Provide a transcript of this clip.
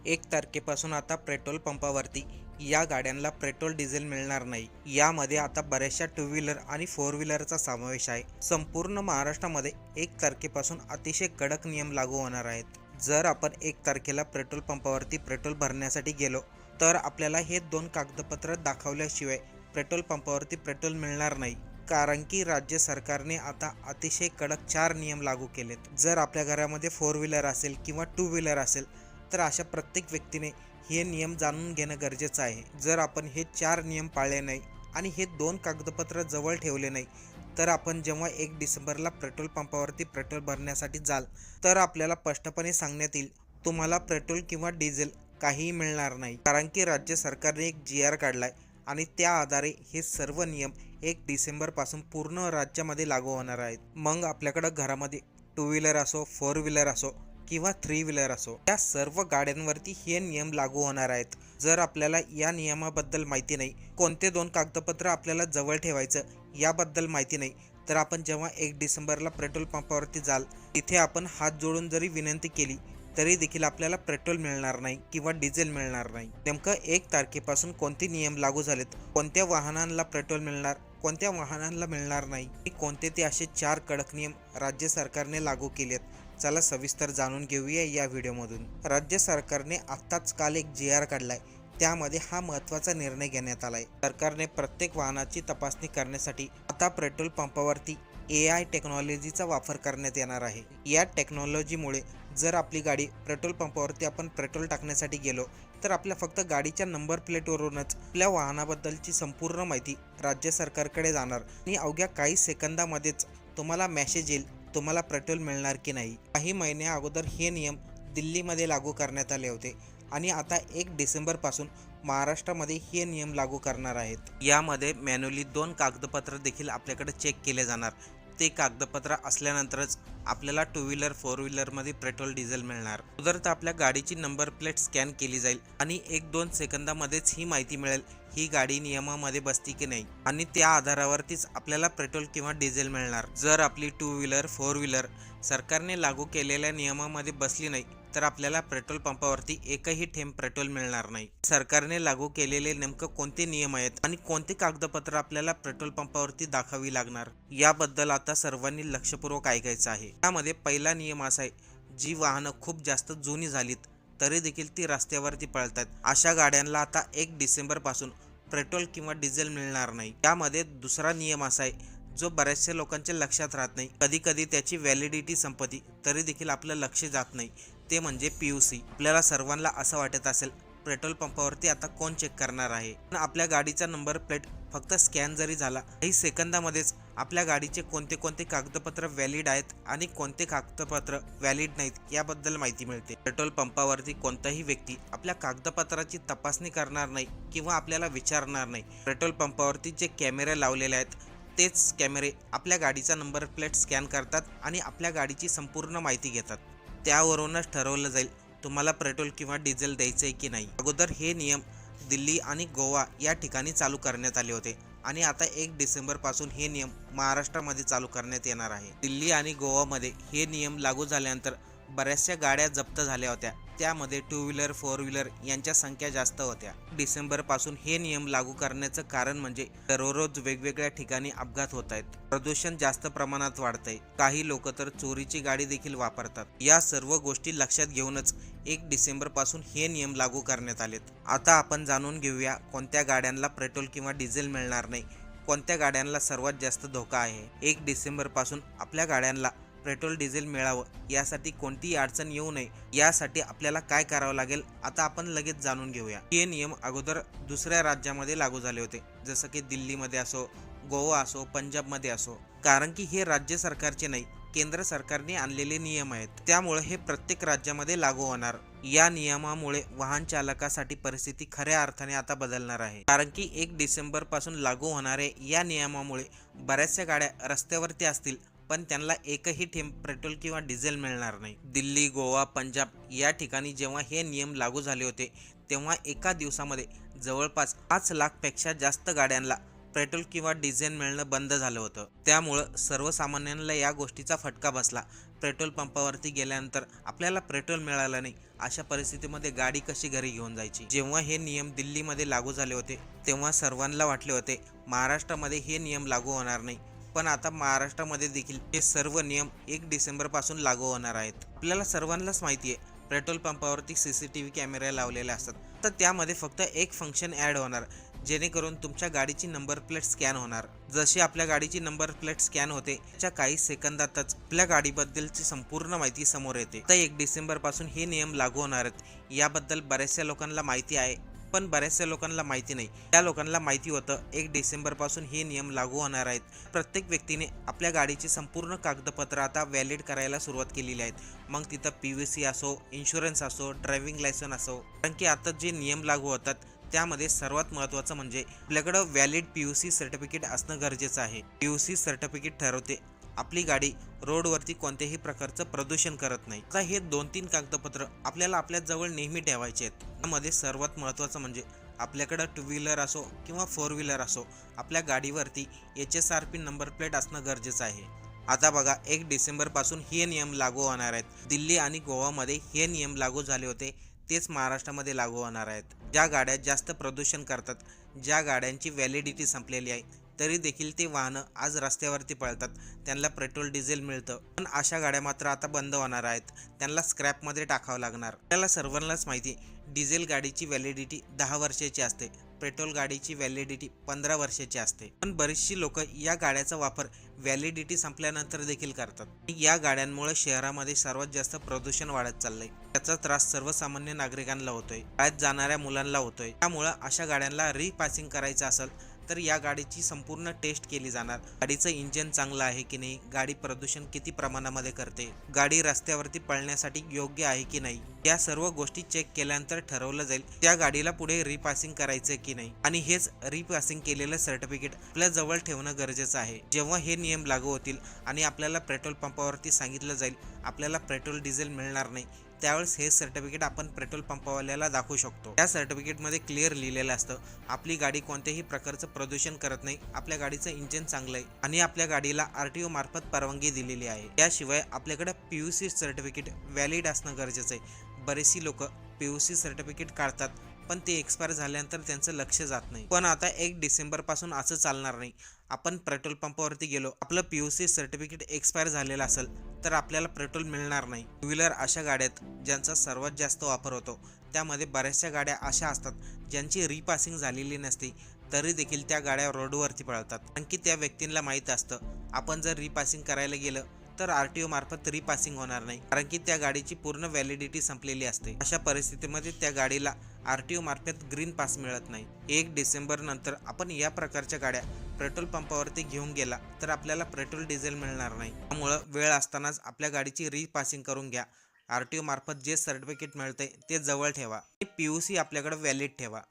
1 तारखेपासून आता पेट्रोल पंपावरती या गाड्यांना पेट्रोल डिझेल मिळणार नाही। यामध्ये आता बऱ्याचशा टू व्हीलर आणि फोर व्हीलरचा समावेश आहे। संपूर्ण महाराष्ट्रामध्ये 1 तारखेपासून अतिशय कडक नियम लागू होणार आहेत। जर आपण 1 तारखेला पेट्रोल पंपावरती पेट्रोल भरण्यासाठी गेलो तर आपल्याला हे 2 कागदपत्र दाखवल्याशिवाय पेट्रोल पंपावरती पेट्रोल मिळणार नाही। कारण की राज्य सरकारने आता अतिशय कडक 4 नियम लागू केलेत। जर आपल्या घरामध्ये फोर व्हीलर असेल किंवा टू व्हीलर असेल तर अशा प्रत्येक व्यक्तीने हे नियम जाणून घेणं गरजेचं आहे। जर आपण हे 4 नियम पाळले नाही आणि हे 2 कागदपत्र जवळ ठेवले नाही तर आपण जेव्हा 1 डिसेंबरला पेट्रोल पंपावरती पेट्रोल भरण्यासाठी जाल तर आपल्याला स्पष्टपणे सांगण्यात येईल तुम्हाला पेट्रोल किंवा डिझेल काहीही मिळणार नाही। कारण की राज्य सरकारने एक GR काढलाय आणि त्या आधारे हे सर्व नियम 1 डिसेंबरपासून पूर्ण राज्यामध्ये लागू होणार आहेत। मग आपल्याकडं घरामध्ये टू व्हीलर असो, फोर व्हीलर असो किंवा थ्री व्हीलर असो, या सर्व गाड्यांवरती हे नियम लागू होणार आहेत। जर आपल्याला या नियमाबद्दल माहिती नाही, कोणते 2 कागदपत्र आपल्याला जवळ ठेवायचं याबद्दल माहिती नाही, तर आपण जेव्हा 1 डिसेंबरला पेट्रोल पंपावरती जाल तिथे आपण हात जोडून जरी विनंती केली तरी देखील आपल्याला पेट्रोल मिळणार नाही किंवा डिझेल मिळणार नाही। नेमकं 1 तारखेपासून कोणते नियम लागू झालेत, कोणत्या वाहनांना पेट्रोल मिळणार, कोणत्या वाहनांना मिळणार नाही, कोणते ते असे 4 कडक नियम राज्य सरकारने लागू केलेत, चला सविस्तर जाणून घेऊया या व्हिडिओमधून। राज्य सरकारने आत्ताच काल एक GR काढलाय, त्यामध्ये हा महत्त्वाचा निर्णय घेण्यात आलाय। सरकारने प्रत्येक वाहनाची तपासणी करण्यासाठी आता पेट्रोल पंपावरती AI टेक्नॉलॉजीचा वापर करण्यात येणार आहे। या टेक्नॉलॉजीमुळे जर आपली गाडी पेट्रोल पंपावरती आपण पेट्रोल टाकण्यासाठी गेलो तर आपल्या फक्त गाडीच्या नंबर प्लेटवरूनच आपल्या वाहनाबद्दलची संपूर्ण माहिती राज्य सरकारकडे जाणार आणि अवघ्या काही सेकंदामध्येच तुम्हाला मेसेज येईल तुम्हाला पेट्रोल मिळणार की नाही। काही महिन्या अगोदर हे नियम दिल्लीमध्ये लागू करण्यात आले होते आणि आता 1 डिसेंबरपासून महाराष्ट्रामध्ये हे नियम लागू करणार आहेत। यामध्ये मॅन्युअली 2 कागदपत्र देखील आपल्याकडे चेक केले जाणार। ते कागदपत्र असल्यानंतरच आपल्याला टू व्हीलर फोर व्हीलरमध्ये पेट्रोल डिझेल मिळणार। अगोदर तर आपल्या गाडीची नंबर प्लेट स्कॅन केली जाईल आणि 1-2 सेकंदामध्येच ही माहिती मिळेल ही गाडी नियमामध्ये बसती की नाही आणि त्या आधारावरतीच आपल्याला पेट्रोल किंवा डिझेल मिळणार। जर आपली टू व्हीलर फोर व्हीलर सरकारने लागू केलेल्या नियमामध्ये बसली नाही तर आपल्याला पेट्रोल पंपावरती एकही थेंब पेट्रोल मिळणार नाही। सरकारने लागू केलेले नेमकं कोणते नियम आहेत आणि कोणते कागदपत्र आपल्याला पेट्रोल पंपावरती दाखवावी लागणार याबद्दल आता सर्वांनी लक्षपूर्वक ऐकायचं आहे। त्यामध्ये पहिला नियम असा आहे, जी वाहनं खूप जास्त जुनी झालीत तरी देखील ती रस्त्यावरती पळतात अशा गाड्यांना आता 1 डिसेंबरपासून पेट्रोल किंवा डिझेल मिळणार नाही। यामध्ये दुसरा नियम असा आहे जो बऱ्याचशा लोकांच्या लक्षात राहत नाही, कधी कधी त्याची व्हॅलिडिटी संपती तरी देखील आपलं लक्ष जात नाही, ते म्हणजे PUC। आपल्याला सर्वांना असं वाटत असेल पेट्रोल पंपावरती आता कोण चेक करणार आहे, पण आपल्या गाडीचा नंबर प्लेट फक्त स्कॅन जरी झाला काही सेकंदामध्येच आपल्या गाडीचे कोणते कोणते कागदपत्र व्हॅलिड आहेत आणि कोणते कागदपत्र व्हॅलिड नाहीत याबद्दल माहिती मिळते। पेट्रोल पंपावरती कोणताही व्यक्ती आपल्या कागदपत्राची तपासणी करणार नाही किंवा आपल्याला विचारणार नाही। पेट्रोल पंपावरती जे कॅमेरे लावलेले आहेत तेच कॅमेरे आपल्या गाडीचा नंबर प्लेट स्कॅन करतात आणि आपल्या गाडीची संपूर्ण माहिती घेतात। त्यावरूनच ठरवलं जाईल तुम्हाला पेट्रोल किंवा डिझेल द्यायचं आहे की नाही। अगोदर हे नियम दिल्ली आणि गोवा या ठिकाणी चालू करण्यात आले होते आणि आता 1 डिसेंबरपासून हे नियम महाराष्ट्रामध्ये चालू करण्यात येणार आहे। दिल्ली आणि गोवामध्ये हे नियम लागू झाल्यानंतर बऱ्याचशा गाड्या जप्त झाल्या होत्या, त्यामध्ये टू व्हीलर फोर व्हीलर यांच्या संख्या जास्त होत्या। डिसेंबरपासून हे नियम लागू करण्याचं कारण म्हणजे दररोज वेगवेगळ्या ठिकाणी अपघात होत आहेत, प्रदूषण जास्त प्रमाणात वाढतंय, काही लोक तर चोरीची गाडी देखील वापरतात। या सर्व गोष्टी लक्षात घेऊनच 1 डिसेंबरपासून हे नियम लागू करण्यात आलेत। आता आपण जाणून घेऊया कोणत्या गाड्यांना पेट्रोल किंवा डिझेल मिळणार नाही, कोणत्या गाड्यांना सर्वात जास्त धोका आहे। 1 डिसेंबरपासून आपल्या गाड्यांना पेट्रोल डिझेल मिळावं यासाठी कोणतीही अडचण येऊ नये यासाठी आपल्याला काय करावं लागेल आता आपण लगेच जाणून घेऊया। हे नियम अगोदर दुसऱ्या राज्यामध्ये लागू झाले होते, जसं की दिल्लीमध्ये असो, गोवा असो, पंजाबमध्ये असो, कारण की हे राज्य सरकारचे नाही केंद्र सरकारने आणलेले नियम आहेत, त्यामुळे हे प्रत्येक राज्यामध्ये लागू होणार। या नियमामुळे वाहन चालकासाठी परिस्थिती खऱ्या अर्थाने आता बदलणार आहे, कारण की 1 डिसेंबरपासून लागू होणारे या नियमामुळे बऱ्याचशा गाड्या रस्त्यावरती असतील पण त्यांना एकही थेंब पेट्रोल किंवा डिझेल मिळणार नाही। दिल्ली, गोवा, पंजाब या ठिकाणी जेव्हा हे नियम लागू झाले होते तेव्हा एका दिवसामध्ये जवळपास 5 लाखपेक्षा जास्त गाड्यांना पेट्रोल किंवा डिझेल मिळणं बंद झालं होतं। त्यामुळं सर्वसामान्यांना या गोष्टीचा फटका बसला। पेट्रोल पंपावरती गेल्यानंतर आपल्याला पेट्रोल मिळालं नाही, अशा परिस्थितीमध्ये गाडी कशी घरी घेऊन जायची? जेव्हा हे नियम दिल्लीमध्ये लागू झाले होते तेव्हा सर्वांना वाटले होते महाराष्ट्रामध्ये हे नियम लागू होणार नाही, पण आता महाराष्ट्रामध्ये देखील हे सर्व नियम 1 डिसेंबरपासून लागू होणार आहेत. आपल्याला सर्वांनाच माहिती आहे पेट्रोल पंपावरती CCTV कॅमेरे लावलेले असतात, तर त्यामध्ये फक्त एक फंक्शन ॲड होणार जेणेकरून तुमच्या गाडीची नंबर प्लेट स्कॅन होणार. जशी आपल्या गाडीची नंबर प्लेट स्कॅन होते त्याच्या काही सेकंदातच आपल्या गाडीबद्दलची संपूर्ण माहिती समोर येते. तर 1 डिसेंबरपासून हे नियम लागू होणार आहेत. याबद्दल बऱ्याचशा लोकांना माहिती आहे, पण बऱ्याचशा लोकांना माहिती नाही. त्या लोकांना माहिती होतं 1 डिसेंबरपासून हे नियम लागू होणार आहेत. प्रत्येक व्यक्तीने आपल्या गाडीची संपूर्ण कागदपत्र आता व्हॅलिड करायला सुरुवात केलेली आहेत. मग तिथं PVC असो, इन्शुरन्स असो, ड्रायव्हिंग लायसन असो, कारण की आता जे नियम लागू होतात त्यामध्ये सर्वात महत्त्वाचं म्हणजे आपल्याकडं व्हॅलिड PUC सर्टिफिकेट असणं गरजेचं आहे. PUC सर्टिफिकेट ठरवते आपली गाडी रोडवरती कोणत्याही प्रकारचं प्रदूषण करत नाही. आता हे 2-3 कागदपत्र आपल्याला आपल्या जवळ नेहमी ठेवायचे आहेत. त्यामध्ये सर्वात महत्त्वाचं म्हणजे आपल्याकडं 2 व्हीलर असो किंवा 4 व्हीलर असो, आपल्या गाडीवरती HSRP नंबर प्लेट असणं गरजेचं आहे. आता बघा 1 डिसेंबरपासून हे नियम लागू होणार आहेत. दिल्ली आणि गोवामध्ये हे नियम लागू झाले होते, तेच महाराष्ट्रामध्ये लागू होणार आहेत. ज्या गाड्या जास्त प्रदूषण करतात, ज्या गाड्यांची व्हॅलिडिटी संपलेली आहे, तरी देखील ते वाहनं आज रस्त्यावरती पळतात, त्यांना पेट्रोल डिझेल मिळतं, पण अशा गाड्या मात्र आता बंद होणार आहेत. त्यांना स्क्रॅपमध्ये टाकावं लागणार. आपल्याला सर्वांनाच माहिती आहे डिझेल गाडीची व्हॅलिडिटी 10 वर्षाची असते, पेट्रोल गाडीची व्हॅलिडिटी 15 वर्षाची असते. पण बरीचशी लोक या गाड्याचा वापर व्हॅलिडिटी संपल्यानंतर देखील करतात. या गाड्यांमुळे शहरामध्ये सर्वात जास्त प्रदूषण वाढत चाललंय. त्याचा त्रास सर्वसामान्य नागरिकांना होतोय, शाळेत जाणाऱ्या मुलांना होतोय. त्यामुळे अशा गाड्यांना रिपासिंग करायचं असेल तर या गाडीची संपूर्ण टेस्ट केली जाणार. गाडीचं इंजिन चांगलं आहे की नाही, गाडी प्रदूषण किती प्रमाणामध्ये करते, गाडी रस्त्यावरती पळण्यासाठी योग्य आहे की नाही, या सर्व गोष्टी चेक केल्यानंतर ठरवलं जाईल त्या गाडीला पुढे रिपासिंग करायचं की नाही. आणि हेच रिपासिंग केलेलं सर्टिफिकेट आपल्या जवळ ठेवणं गरजेचं आहे. जेव्हा हे नियम लागू होतील आणि आपल्याला पेट्रोल पंपावरती सांगितलं जाईल आपल्याला पेट्रोल डिझेल मिळणार नाही, त्यावेळेस हे सर्टिफिकेट आपण पेट्रोल पंपावाल्याला दाखवू शकतो. त्या सर्टिफिकेटमध्ये क्लिअर लिहिलेलं असतं आपली गाडी कोणत्याही प्रकारचं प्रदूषण करत नाही, आपल्या गाडीचं इंजिन चांगलं आहे आणि आपल्या गाडीला RTO मार्फत परवानगी दिलेली आहे. त्याशिवाय आपल्याकडे PUC सर्टिफिकेट व्हॅलिड असणं गरजेचं आहे. बरेचशी लोक PUC सर्टिफिकेट काढतात, पण ते एक्सपायर झाल्यानंतर त्यांचं लक्ष जात नाही. पण आता 1 डिसेंबरपासून असं चालणार नाही. आपण पेट्रोल पंपावरती गेलो, आपलं PUC सर्टिफिकेट एक्सपायर झालेलं असेल तर आपल्याला पेट्रोल मिळणार नाही. 2 व्हीलर अशा गाड्यात ज्यांचा सर्वात जास्त वापर होतो, त्यामध्ये बऱ्याचशा गाड्या अशा असतात ज्यांची रिपासिंग झालेली नसते, तरी देखील त्या गाड्या रोडवरती पळतात. आणखी त्या व्यक्तींना माहीत असतं आपण जर रिपासिंग करायला गेलं तर RTO मार्फत रिपासिंग होणार नाही, कारण की त्या गाडीची पूर्ण व्हॅलिडिटी संपलेली असते. अशा परिस्थितीमध्ये त्या गाडीला RTO मार्फत ग्रीन पास मिळत नाही. 1 डिसेंबर नंतर आपण या प्रकारच्या गाड्या पेट्रोल पंपावरती घेऊन गेला तर आपल्याला पेट्रोल डिझेल मिळणार नाही. त्यामुळं वेळ असतानाच आपल्या गाडीची रिपासिंग करून घ्या. RTO मार्फत जे सर्टिफिकेट मिळतंय ते जवळ ठेवा. PUC आपल्याकडे व्हॅलिड ठेवा.